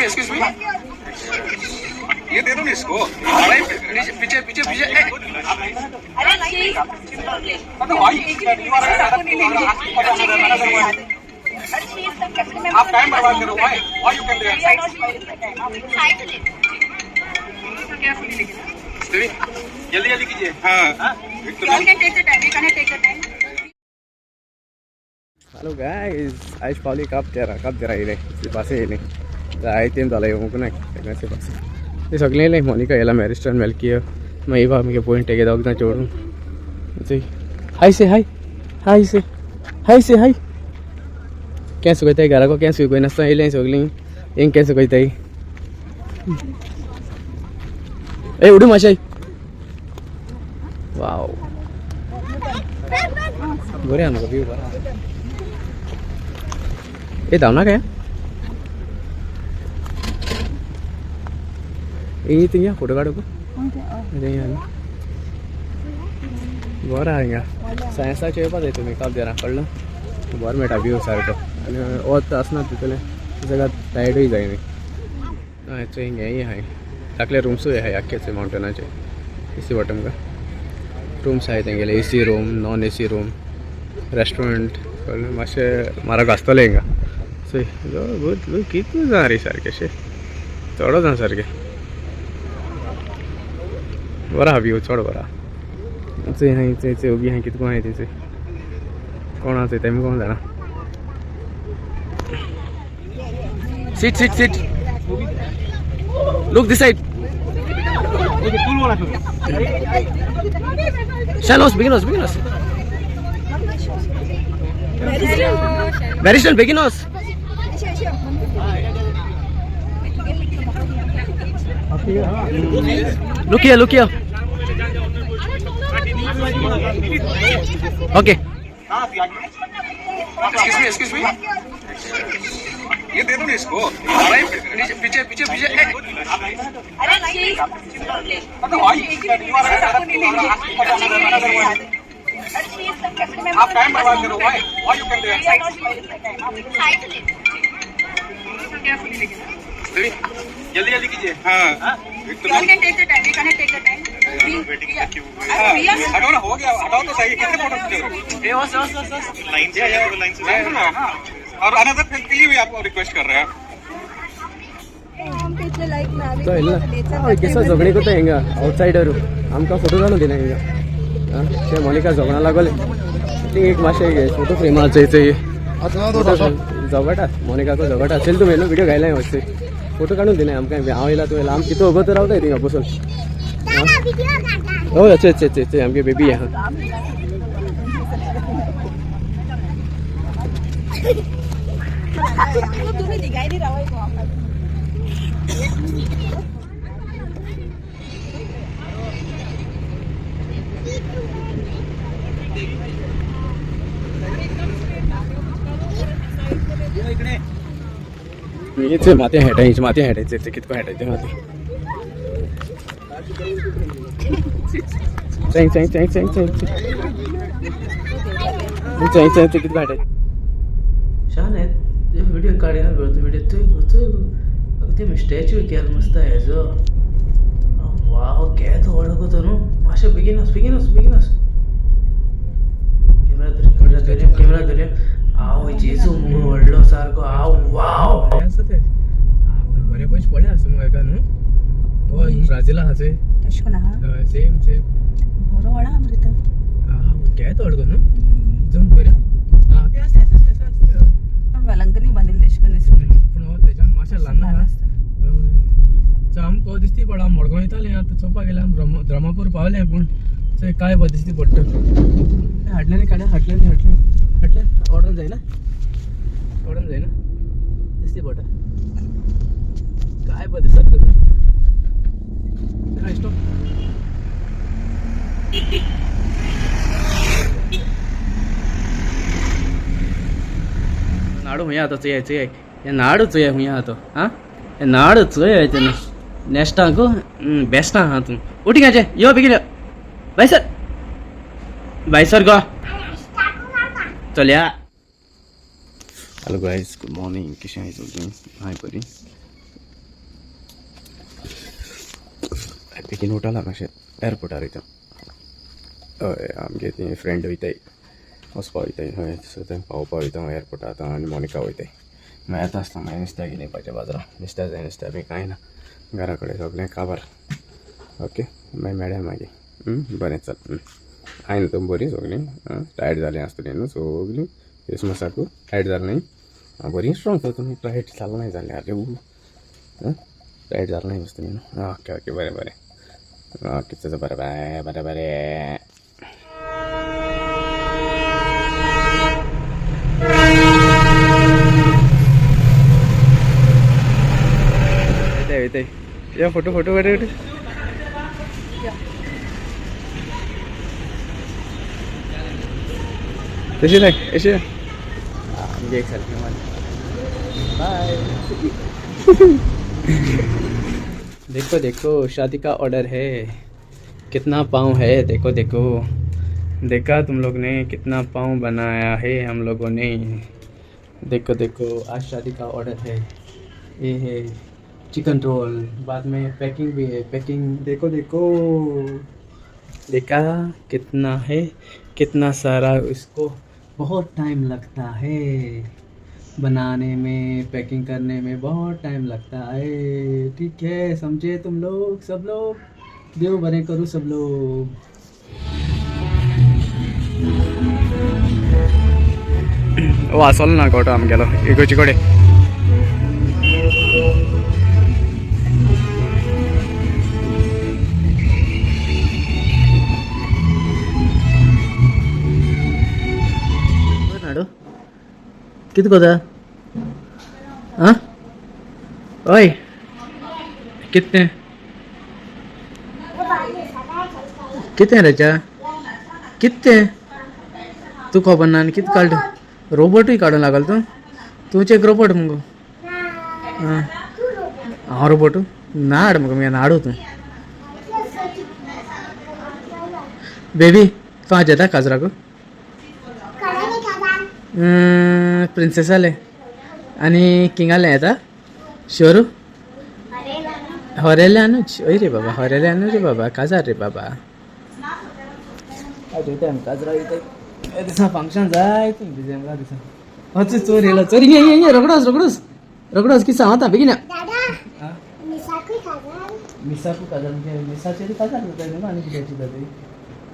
Excuse me ये दे दो ना इसको। अरे पीछे पीछे पीछे। अरे नहीं आप टाइम बर्बाद करो भाई। व्हाई यू कैन जल्दी जल्दी कीजिए। हाँ Halo guys, Ais Pauli kaptera ile sipase ile. Ai tem dalai umko na tekna sipase. This agle ile Monica ela Maristan Melkia. मैं ये बात पॉइंट है दौड़ना छोड़ूँ हाई से हाई हाई से हाई से हाई कैसे कहता है घर को कैसे कोई नस्ता हिलें सोगली इन कैसे कहता है ए उड़ू माशाई वाओ बोरे हमको व्यू बड़ा ये दावना क्या ये तो फोटो काढो को अरे यार बरं आहे का सायन्सचा वेळ पाहिजे तुम्ही काप द्या कळलं बरं मेटा व्ह्यू सारखं आणि ओत असणार तिथले सगळ्यात टायर्डही जाईन अच्छा हिंग हे आहे टाकले रूम्स आहे अख्खेचे माउंटनाचे ए सी बॉटम का रूम्स आहेत तेंगेले A C room non A C room restaurant कळलं मातशे म्हारग आसतले हिंगा सो कितू जा रे सारके अशे चडच ना सारके बरा हा व्यू चढ बरा ते हाय ते उभी हाय कितको हाय तेचे कोण आसे तेम कोण जाणा sit sit sit look this side pool वाला shallows beginners barrister beginners look here okay excuse me ये दे दो ना इसको। अरे पीछे पीछे पीछे। अरे नहीं आप टाइम बर्बाद करो भाई। व्हाई यू कैन जल्दी जल्दी कीजिए। हाँ हटाओ ना हो गया हटाओ तो सही कितने फोटो और अनदर फिल्म के लिए भी आपको रिक्वेस्ट कर रहे हैं तो केसा झगडे करता हिंगा आउटसाइडर आमकां फोटो काढून दिना हिंगा ते मोनिका झगडा लागले ती एक मातशे फोटो फ्रेमाचे झगडा मोनिकाको झगडा असेल तुमी न्हू व्हिडिओ घायला वचचे फोटो काढून दिना आमकां हांव येयला तुवें आम कितू उबो तर रावताय थिंगा बसून हो अच्छे अच्छे अच्छे अच्छे आमगे बेबी आहे तुम्ही दिखाई नहीं रहा है इथे माती हेटायचे ते कितको हेटायचे माती चैंग चैंग चैंग चैंग चैंग चैंग चैंग ते कितको हेटायचे छान आहे ते व्हिडिओ काढायला मिळतो व्हिडिओ तो अगदी मी स्टॅच्यू केलं मस्त आहे जो वाव काय तो ओळखतो नो माशे बिगिनर्स कॅमेरा धरे आव जेजू मग वडलो सारखो आव वाव असं ते बरे पैसे पडले असं मग का नु हो ब्राझील हाचे अशको ना सेम बरो वडा अमृत काय तो ओळखतो नु जम करूया हा ते असते वलंकनी बांधील देशकोनी पण हो त्याच्यान माशा लहान आमको दिसती पडा मडगांव येताले आता चोपा गेला ब्रह्मपूर पावले पण ते काय दिसती पडतं हटल्याने काढ्या हटल्याने ऑर्डर जाईना दिसती पडतं काय दिसत काय स्टॉप नाडू हुया तो चोय ये नाडू चोय हुया तो हाँ ये नाडू चोय तेने नेक्स्ट को बेस्ट हाँ तुम उठी क्या यो बिगिन भाई सर गो चलिया हेलो गाइस गुड मॉर्निंग किशे हाय तुम्ही हाय परी बेगीन उठला मातशें एअरपोर्टार वयता. हय आमगे ती फ्रेंड वयताय वचपा वयताय हय सो थंय पावपा वयता हांव एअरपोर्टार आतां आनी मोनिका वयताय. मागीर येता आसता मागीर नुस्त्या घेवन येवपाचें बाजारांत. नुस्त्या जाय नुस्त्या बी कांय ना घरा कडेन सगळें काबार. ओके मागीर मेळया मागीर बरें चल. हाय न्हू तुम बरीं सगळीं टायर्ड जालीं आसतलीं न्हू सगळीं क्रिसमसाकू टायर्ड जालें न्ही बरीं स्ट्रॉंग तर तुमी टायर्ड जालें नाही जालें आरे टायर्ड जालें नाही आसतलीं न्हू. ओके ओके बरें बरें ओके चल बरें बाय बरें बरें. येते या फोटो फोटो काढ तशी नाही अशी आमगे एक सेल्फी मार बाय. देखो देखो शादी का ऑर्डर है. कितना पाँव है देखो देखो. देखा तुम लोग ने कितना पाँव बनाया है हम लोगों ने. देखो देखो आज शादी का ऑर्डर है. ये है चिकन रोल. बाद में पैकिंग भी है. पैकिंग देखो देखो. देखा कितना है कितना सारा. इसको बहुत टाइम लगता है बनाने में पैकिंग करने में बहुत टाइम लगता है. ठीक है समझे तुम लोग सब लोग. देव बरे करू सब लोग. वाचलो ना कोटो आमगेलो इगोची कडेन. कित कोता हाँ ओय कितने कितने रचा कितने तू खबर ना कित काढ रोबोटही काढून लागल तूच एक रोबोट मग. हां रोबोट नाड मग मी नाडू तू बेबी तू आज येता काजराक प्रिन्सेस आले आणि किंग आले आता शोरू हरेले अनुज. ओय रे बाबा हरेले अनुज रे बाबा काजार रे बाबा. काजरा दिसा फंक्शन जाय डिसेंबरा दिसा अच्छा चोरी येला चोरी ये रगडोस रगडोस रगडोस किसा होता बेगिना मिसाकू काजार म्हणजे मिसाचे काजार होता आणि किती जाते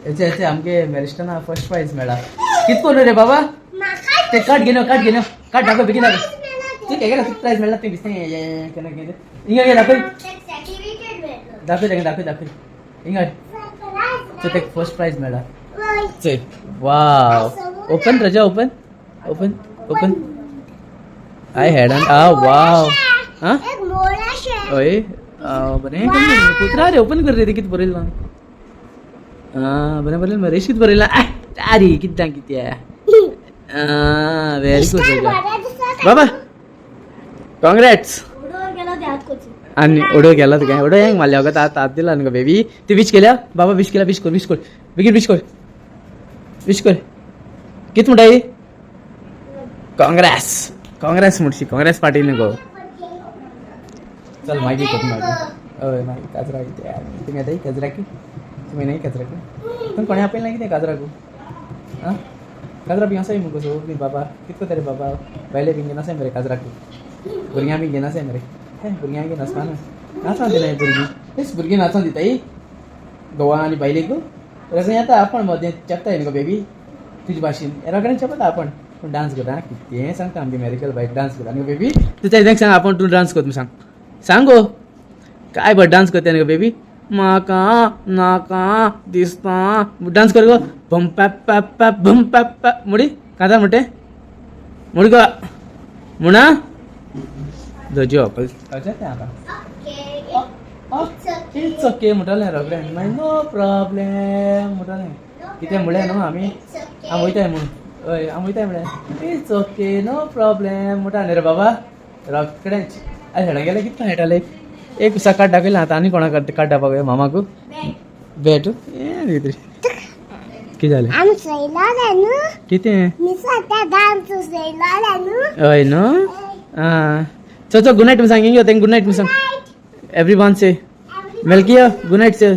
याचे याचे आमगे मॅरिस्टना फर्स्ट प्राइज मेळा. कितको रे बाबा ते काट घेनो काट दाखव बेगिना तू काय केला प्राइज मेळा ते दिसते केना केले इंगा गे दाखव दाखव दाखव इंगा तो ते फर्स्ट प्राइज मेळा. चल वाव ओपन रजा open open open I had अन वाव हां ओय बरें कुत्रा रे ओपन कर रे ते कित बरयला बरें बरयला मरे शीत बरयला अरे कित कित्या व्हेरी गुड रजा बाबा काँग्रेट्स. आणि उडो गेला तर काय उडो हेंग मारल्या का तात दिला न्हू बेबी ती विश केल्या बाबा विश केल्या विश कर बेगीन विश कर कित म्हणटाय काँग्रेस म्हणशी काँग्रेस पार्टी न्हू गो. चल मागीर कर मागीर हय मागीर काजरा कितें तुमी येताय काजराकी तुमी नाही काजराकी पूण कोणें आपयलें ना कितें काजराकू आं काजरा बी आसाय मुगो सगळीं बाबा कितको तरी बाबा बायले बी घेवन आसाय मरे काजराकू भुरग्यां बी घेवन आसाय मरे भुरग्यांक घेवन आसपा न्हू नाचोन दिनाय भुरगीं तेच भुरगीं नाचोन दिताय घोवा आनी बायलेक रगडें येता आपण मदें चेपताय न्हू गो बेबी तुजे भाशेन रगडें चेपता आपण पूण डान्स करता कितें सांगता आमगे मॅरिकल बायक डान्स करता न्हू बेबी तुज्या इथं सांग आपण तूं डान्स कर सांग गो काय बरं डान्स करता न्हू गो बेबी म्हाका नाका दिसता डान्स कर गो भम पॅप पॅप पॅप भम पॅप पॅप मुडी कांता म्हणटे मुडी गो म्हणा धजी ऑपल तें आतां इट्स ओके म्हणटालें रगडें मागीर नो प्रॉब्लेम म्हणटालें कितें म्हणलें न्हू आमी वयताय म्हूण हय आमी वयताय म्हणलें इट्स ओके नो प्रॉब्लेम म्हणटालें रे बाबा रगडेंच आयज हेडा गेले कितें हेटाले एक दिसा कार्ड दाखयलें आतां आनी कोणाक कार्ड दाखोवया मामाकू भेट कितें जालें कितें हय न्हू आं चल गुड नायट सांग हिंग गुड नायट सांग एवरी वन से मेलकिया गुड नाईट सर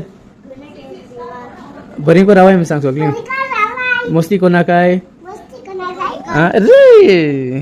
बरी को रावाय मी सांग सगळी मस्ती कोणा काय अरे